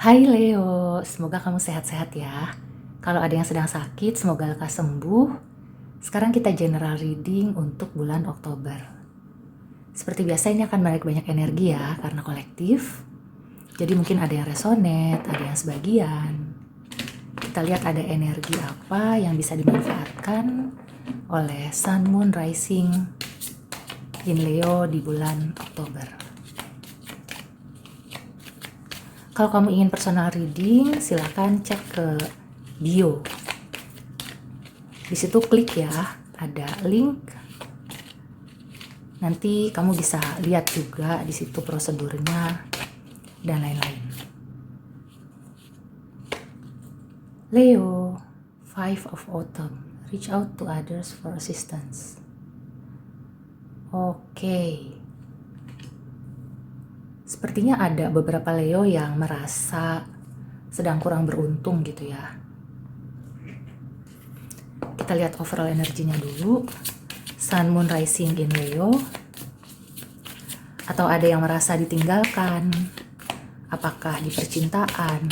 Hai Leo, semoga kamu sehat-sehat ya. Kalau ada yang sedang sakit, semoga lekas sembuh. Sekarang kita general reading untuk bulan Oktober. Seperti biasa ini akan menarik banyak energi ya, karena kolektif. Jadi mungkin ada yang resonate, ada yang sebagian. Kita lihat ada energi apa yang bisa dimanfaatkan oleh Sun, Moon, Rising in Leo di bulan Oktober. Kalau kamu ingin personal reading, silakan cek ke bio. Di situ klik ya, ada link. Nanti kamu bisa lihat juga di situ prosedurnya dan lain-lain. Leo, Five of Autumn. Reach out to others for assistance. Oke. Sepertinya ada beberapa Leo yang merasa sedang kurang beruntung gitu ya. Kita lihat overall energinya dulu. Sun, Moon, Rising in Leo. Atau ada yang merasa ditinggalkan. Apakah di percintaan,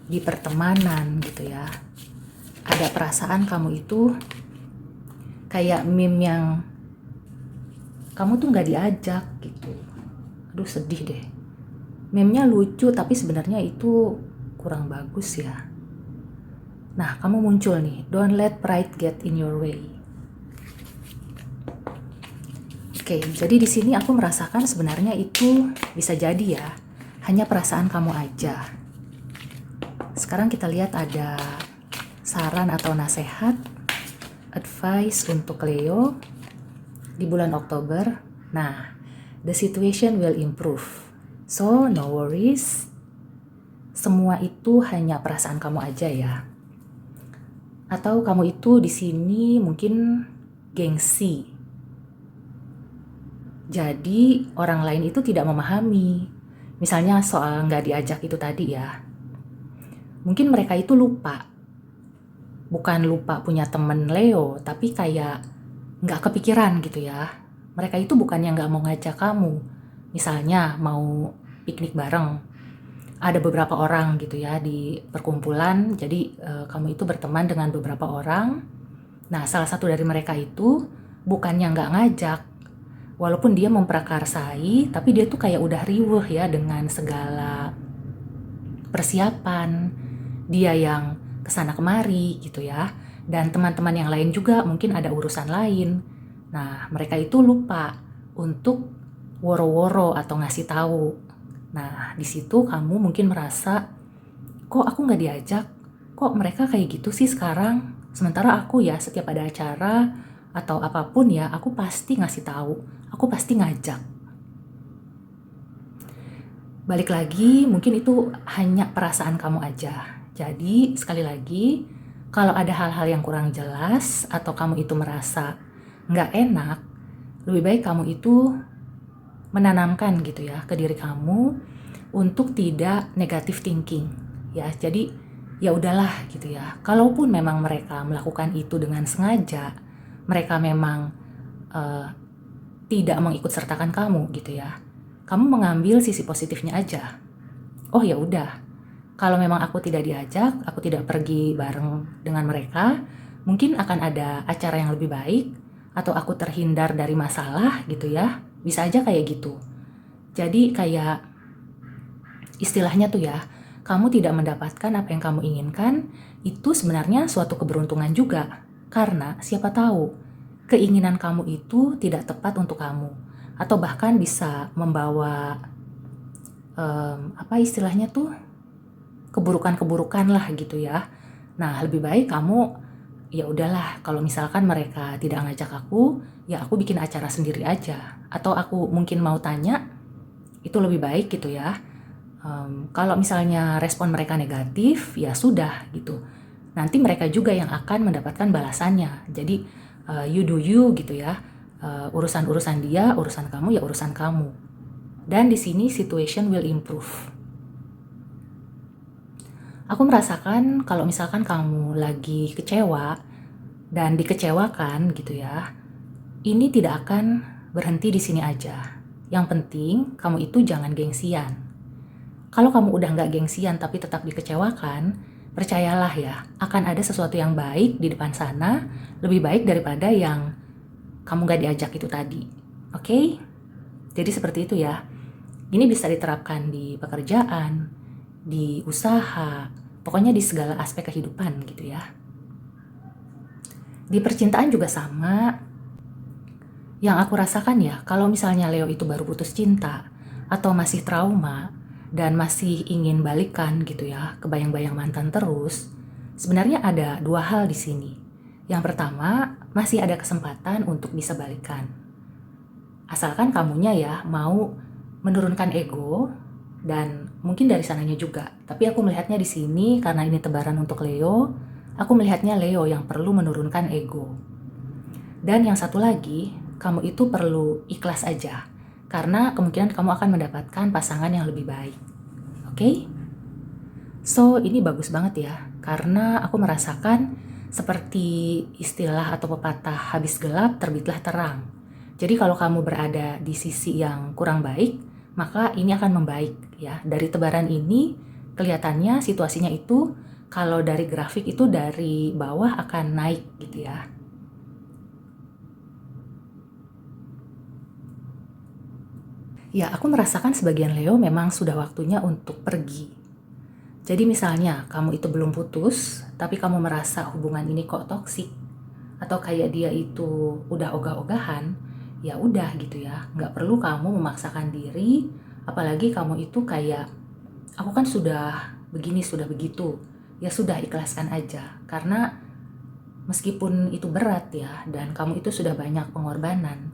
di pertemanan gitu ya. Ada perasaan kamu itu kayak meme yang kamu tuh gak diajak gitu. Aduh sedih deh. Meme-nya lucu tapi sebenarnya itu kurang bagus ya. Nah, kamu muncul nih. Don't let pride get in your way. Oke, jadi di sini aku merasakan sebenarnya itu bisa jadi ya. Hanya perasaan kamu aja. Sekarang kita lihat ada saran atau nasihat, advice untuk Leo di bulan Oktober. Nah, the situation will improve. So, no worries. Semua itu hanya perasaan kamu aja ya. Atau kamu itu di sini mungkin gengsi. Jadi orang lain itu tidak memahami. Misalnya soal nggak diajak itu tadi ya. Mungkin mereka itu lupa. Bukan lupa punya temen Leo, tapi kayak nggak kepikiran gitu ya. Mereka itu bukannya nggak mau ngajak kamu. Misalnya mau piknik bareng. Ada beberapa orang gitu ya di perkumpulan, jadi kamu itu berteman dengan beberapa orang. Nah, salah satu dari mereka itu bukannya nggak ngajak, walaupun dia memprakarsai, tapi dia tuh kayak udah riweuh ya dengan segala persiapan, dia yang kesana kemari gitu ya, dan teman-teman yang lain juga mungkin ada urusan lain. Nah, mereka itu lupa untuk woro-woro atau ngasih tahu. Nah, di situ kamu mungkin merasa, kok aku nggak diajak? Kok mereka kayak gitu sih sekarang? Sementara aku ya setiap ada acara atau apapun ya, aku pasti ngasih tahu, aku pasti ngajak. Balik lagi, mungkin itu hanya perasaan kamu aja. Jadi, sekali lagi, kalau ada hal-hal yang kurang jelas atau kamu itu merasa nggak enak, lebih baik kamu itu menanamkan gitu ya ke diri kamu untuk tidak negative thinking ya. Jadi ya udahlah gitu ya. Kalaupun memang mereka melakukan itu dengan sengaja, mereka memang tidak mengikut sertakan kamu gitu ya. Kamu mengambil sisi positifnya aja. Oh ya udah. Kalau memang aku tidak diajak, aku tidak pergi bareng dengan mereka, mungkin akan ada acara yang lebih baik atau aku terhindar dari masalah gitu ya. Bisa aja kayak gitu. Jadi kayak istilahnya tuh ya, kamu tidak mendapatkan apa yang kamu inginkan, itu sebenarnya suatu keberuntungan juga. Karena siapa tahu, keinginan kamu itu tidak tepat untuk kamu. Atau bahkan bisa membawa, apa istilahnya tuh, keburukan-keburukan lah gitu ya. Nah, lebih baik kamu, ya udahlah, kalau misalkan mereka tidak ngajak aku, ya aku bikin acara sendiri aja. Atau aku mungkin mau tanya, itu lebih baik gitu ya. Kalau misalnya respon mereka negatif, ya sudah gitu. Nanti mereka juga yang akan mendapatkan balasannya. Jadi you do you gitu ya. Urusan-urusan dia, urusan kamu ya urusan kamu. Dan di sini situation will improve. Aku merasakan kalau misalkan kamu lagi kecewa dan dikecewakan gitu ya, ini tidak akan berhenti di sini aja. Yang penting kamu itu jangan gengsian. Kalau kamu udah nggak gengsian tapi tetap dikecewakan, percayalah ya, akan ada sesuatu yang baik di depan sana, lebih baik daripada yang kamu nggak diajak itu tadi. Oke? Jadi seperti itu ya. Ini bisa diterapkan di pekerjaan, di usaha, pokoknya di segala aspek kehidupan gitu ya. Di percintaan juga sama. Yang aku rasakan ya, kalau misalnya Leo itu baru putus cinta atau masih trauma dan masih ingin balikan gitu ya, kebayang-bayang mantan terus, sebenarnya ada dua hal di sini. Yang pertama, masih ada kesempatan untuk bisa balikan. Asalkan kamunya ya mau menurunkan ego dan mungkin dari sananya juga. Tapi aku melihatnya di sini karena ini tebaran untuk Leo, aku melihatnya Leo yang perlu menurunkan ego. Dan yang satu lagi, kamu itu perlu ikhlas aja, karena kemungkinan kamu akan mendapatkan pasangan yang lebih baik. Oke? So, ini bagus banget ya, karena aku merasakan seperti istilah atau pepatah habis gelap terbitlah terang. Jadi kalau kamu berada di sisi yang kurang baik, maka ini akan membaik ya. Dari tebaran ini, kelihatannya situasinya itu kalau dari grafik itu dari bawah akan naik gitu ya. Ya, aku merasakan sebagian Leo memang sudah waktunya untuk pergi. Jadi misalnya kamu itu belum putus, tapi kamu merasa hubungan ini kok toksik, atau kayak dia itu udah ogah-ogahan, ya udah gitu ya, nggak perlu kamu memaksakan diri, apalagi kamu itu kayak, aku kan sudah begini, sudah begitu, ya sudah ikhlaskan aja, karena meskipun itu berat ya, dan kamu itu sudah banyak pengorbanan,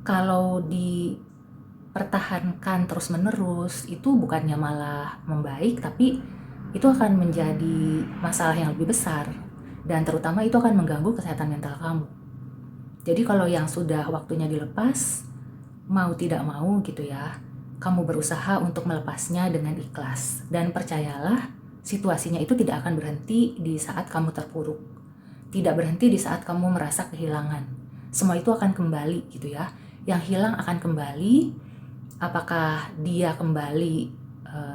kalau dipertahankan terus-menerus itu bukannya malah membaik, tapi itu akan menjadi masalah yang lebih besar dan terutama itu akan mengganggu kesehatan mental kamu. Jadi kalau yang sudah waktunya dilepas, mau tidak mau gitu ya, kamu berusaha untuk melepasnya dengan ikhlas dan percayalah situasinya itu tidak akan berhenti di saat kamu terpuruk, tidak berhenti di saat kamu merasa kehilangan. Semua itu akan kembali gitu ya. Yang hilang akan kembali, apakah dia kembali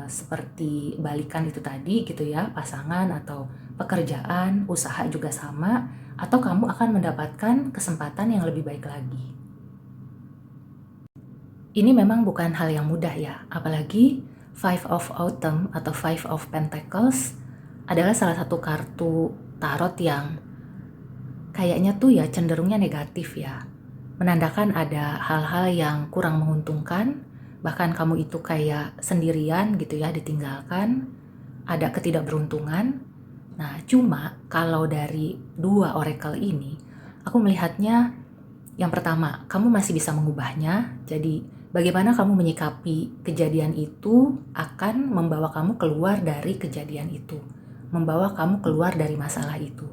seperti balikan itu tadi gitu ya, pasangan atau pekerjaan, usaha juga sama, atau kamu akan mendapatkan kesempatan yang lebih baik lagi. Ini memang bukan hal yang mudah ya, apalagi Five of Autumn atau Five of Pentacles adalah salah satu kartu tarot yang kayaknya tuh ya cenderungnya negatif ya. Menandakan ada hal-hal yang kurang menguntungkan, bahkan kamu itu kayak sendirian gitu ya, ditinggalkan, ada ketidakberuntungan. Nah, cuma kalau dari dua oracle ini, aku melihatnya yang pertama, kamu masih bisa mengubahnya. Jadi, bagaimana kamu menyikapi kejadian itu akan membawa kamu keluar dari kejadian itu, membawa kamu keluar dari masalah itu.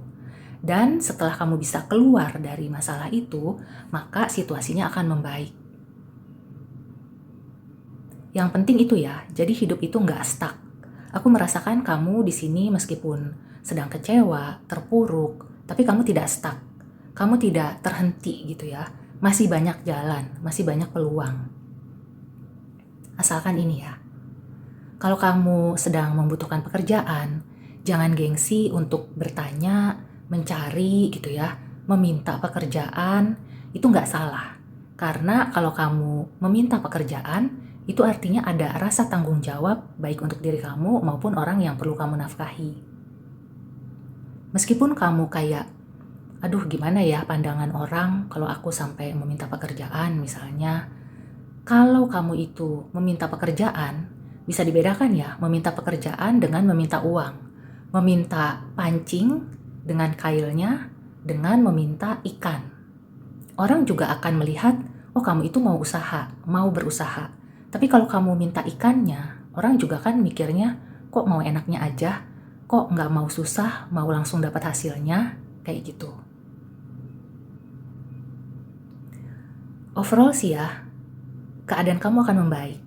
Dan setelah kamu bisa keluar dari masalah itu, maka situasinya akan membaik. Yang penting itu ya, jadi hidup itu nggak stuck. Aku merasakan kamu di sini meskipun sedang kecewa, terpuruk, tapi kamu tidak stuck. Kamu tidak terhenti gitu ya. Masih banyak jalan, masih banyak peluang. Asalkan ini ya. Kalau kamu sedang membutuhkan pekerjaan, jangan gengsi untuk bertanya, mencari gitu ya, meminta pekerjaan, itu nggak salah. Karena kalau kamu meminta pekerjaan, itu artinya ada rasa tanggung jawab baik untuk diri kamu maupun orang yang perlu kamu nafkahi. Meskipun kamu kayak, aduh gimana ya pandangan orang kalau aku sampai meminta pekerjaan misalnya. Kalau kamu itu meminta pekerjaan, bisa dibedakan ya, meminta pekerjaan dengan meminta uang. Meminta pancing dengan kailnya, dengan meminta ikan. Orang juga akan melihat, oh kamu itu mau usaha, mau berusaha. Tapi kalau kamu minta ikannya, orang juga kan mikirnya, kok mau enaknya aja, kok nggak mau susah, mau langsung dapat hasilnya, kayak gitu. Overall sih ya, keadaan kamu akan membaik.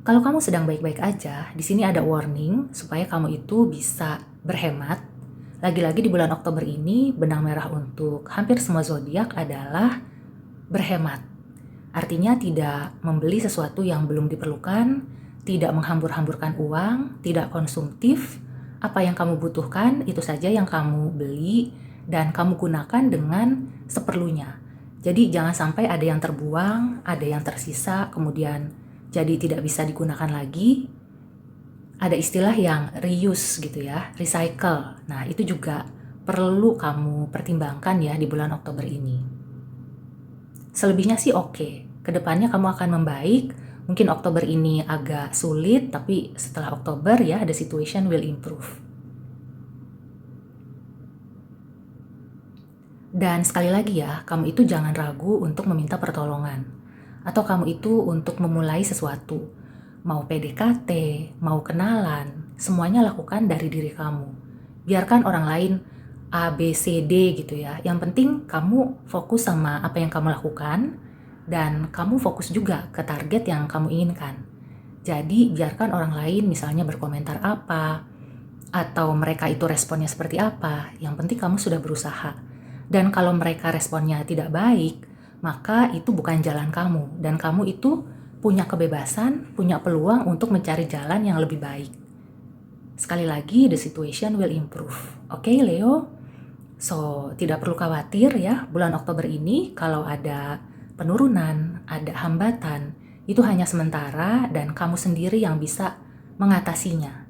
Kalau kamu sedang baik-baik aja, di sini ada warning supaya kamu itu bisa berhemat. Lagi-lagi di bulan Oktober ini, benang merah untuk hampir semua zodiak adalah berhemat. Artinya tidak membeli sesuatu yang belum diperlukan, tidak menghambur-hamburkan uang, tidak konsumtif. Apa yang kamu butuhkan itu saja yang kamu beli dan kamu gunakan dengan seperlunya. Jadi jangan sampai ada yang terbuang, ada yang tersisa, kemudian jadi tidak bisa digunakan lagi. Ada istilah yang reuse gitu ya, recycle. Nah, itu juga perlu kamu pertimbangkan ya di bulan Oktober ini. Selebihnya sih oke. Kedepannya kamu akan membaik. Mungkin Oktober ini agak sulit, tapi setelah Oktober ya, the situation will improve. Dan sekali lagi ya, kamu itu jangan ragu untuk meminta pertolongan. Atau kamu itu untuk memulai sesuatu. Mau PDKT, mau kenalan, semuanya lakukan dari diri kamu. Biarkan orang lain A, B, C, D gitu ya. Yang penting kamu fokus sama apa yang kamu lakukan dan kamu fokus juga ke target yang kamu inginkan. Jadi biarkan orang lain misalnya berkomentar apa atau mereka itu responnya seperti apa. Yang penting kamu sudah berusaha. Dan kalau mereka responnya tidak baik, maka itu bukan jalan kamu dan kamu itu punya kebebasan, punya peluang untuk mencari jalan yang lebih baik. Sekali lagi, the situation will improve. Oke, Leo? So, tidak perlu khawatir ya, bulan Oktober ini kalau ada penurunan, ada hambatan, itu hanya sementara dan kamu sendiri yang bisa mengatasinya.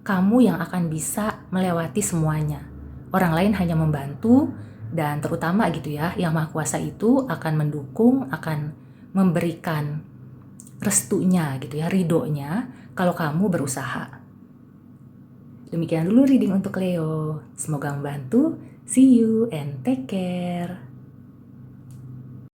Kamu yang akan bisa melewati semuanya. Orang lain hanya membantu dan terutama gitu ya, Yang Maha Kuasa itu akan mendukung, akan memberikan restunya gitu ya, ridhonya kalau kamu berusaha. Demikian dulu reading untuk Leo. Semoga membantu. See you and take care.